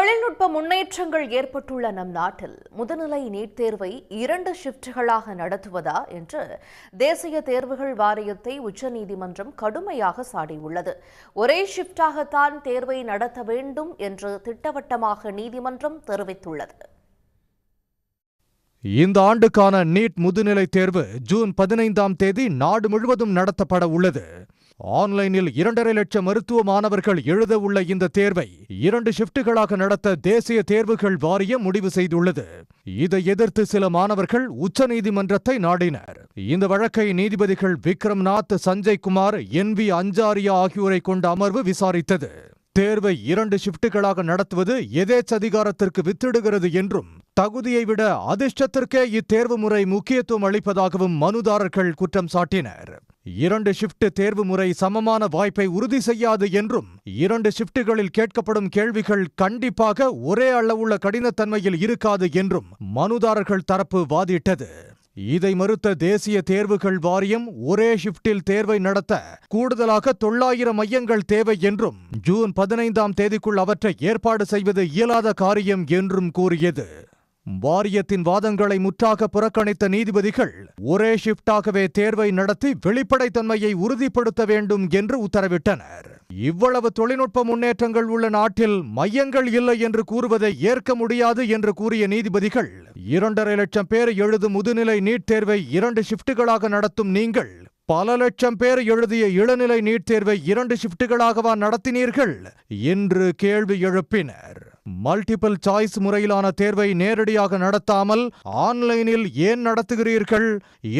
தொழில்நுட்ப முன்னேற்றங்கள் ஏற்பட்டுள்ள நம் நாட்டில் முதுநிலை நீட் தேர்வை 2 ஷிப்ட்களாக நடத்துவதா என்று தேசிய தேர்வுகள் வாரியத்தை உச்சநீதிமன்றம் கடுமையாக சாடியுள்ளது. ஒரே ஷிப்டாகத்தான் தேர்வை நடத்த வேண்டும் என்று திட்டவட்டமாக நீதிமன்றம் தெரிவித்துள்ளது. இந்த ஆண்டுக்கான நீட் முதுநிலை தேர்வு ஜூன் 15ஆம் தேதி நாடு முழுவதும் நடத்தப்பட உள்ளது. ஆன்லைனில் 2.5 லட்சம் மருத்துவ மாணவர்கள் எழுத உள்ள இந்த தேர்வை 2 ஷிப்டுகளாக நடத்த தேசிய தேர்வுகள் வாரியம் முடிவு செய்துள்ளது. இதை எதிர்த்து சில மாணவர்கள் உச்சநீதிமன்றத்தை நாடினர். இந்த வழக்கை நீதிபதிகள் விக்ரம்நாத், சஞ்சய் குமார், NV அஞ்சாரியா ஆகியோரை கொண்ட அமர்வு விசாரித்தது. தேர்வை 2 ஷிப்டுகளாக நடத்துவது எதேச்சதிகாரத்திற்கு வித்திடுகிறது என்றும், தகுதியை விட அதிர்ஷ்டத்திற்கே இத்தேர்வு முறை முக்கியத்துவம் அளிப்பதாகவும் மனுதாரர்கள் குற்றம் சாட்டினர். 2 ஷிப்ட் தேர்வு முறை சமமான வாய்ப்பை உறுதி செய்யாது என்றும், 2 ஷிப்டுகளில் கேட்கப்படும் கேள்விகள் கண்டிப்பாக ஒரே அளவுள்ள கடினத்தன்மையில் இருக்காது என்றும் மனுதாரர்கள் தரப்பு வாதிட்டது. இதை மறுத்த தேசிய தேர்வுகள் வாரியம் ஒரே ஷிப்டில் தேர்வை நடத்த கூடுதலாக 900 மையங்கள் தேவை என்றும், ஜூன் 15ஆம் தேதிக்குள் அவற்றை ஏற்பாடு செய்வது இயலாத காரியம் என்றும் கூறியது. வாரியத்தின் வாதங்களை முற்றாக புறக்கணித்த நீதிபதிகள் ஒரே ஷிப்டாகவே தேர்வை நடத்தி வெளிப்படைத்தன்மையை உறுதிப்படுத்த வேண்டும் என்று உத்தரவிட்டனர். இவ்வளவு தொழில்நுட்ப முன்னேற்றங்கள் உள்ள நாட்டில் மையங்கள் இல்லை என்று கூறுவதை ஏற்க முடியாது என்று கூறிய நீதிபதிகள், 2.5 லட்சம் பேர் எழுதும் முதுநிலை நீட் தேர்வை 2 ஷிப்டுகளாக நடத்தும் நீங்கள் பல லட்சம் பேர் எழுதிய இளநிலை நீட் தேர்வை 2 ஷிப்டுகளாகவா நடத்தினீர்கள் என்று கேள்வி எழுப்பினர். மல்டிபிள் சாய்ஸ் முறையிலான தேர்வை நேரடியாக நடத்தாமல் ஆன்லைனில் ஏன் நடத்துகிறீர்கள்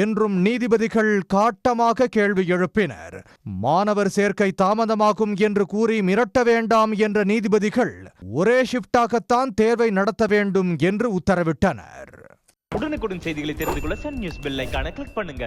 என்றும் நீதிபதிகள் காட்டமாக கேள்வி எழுப்பினர். மாணவர் சேர்க்கை தாமதமாகும் என்று கூறி மிரட்ட வேண்டாம் என்ற நீதிபதிகள் ஒரே ஷிப்டாகத்தான் தேர்வை நடத்த வேண்டும் என்று உத்தரவிட்டனர். உடனுக்குடன் செய்திகளை தெரிந்து கொள்ள சன் நியூஸ் பெல் ஐகானை கிளிக் பண்ணுங்க.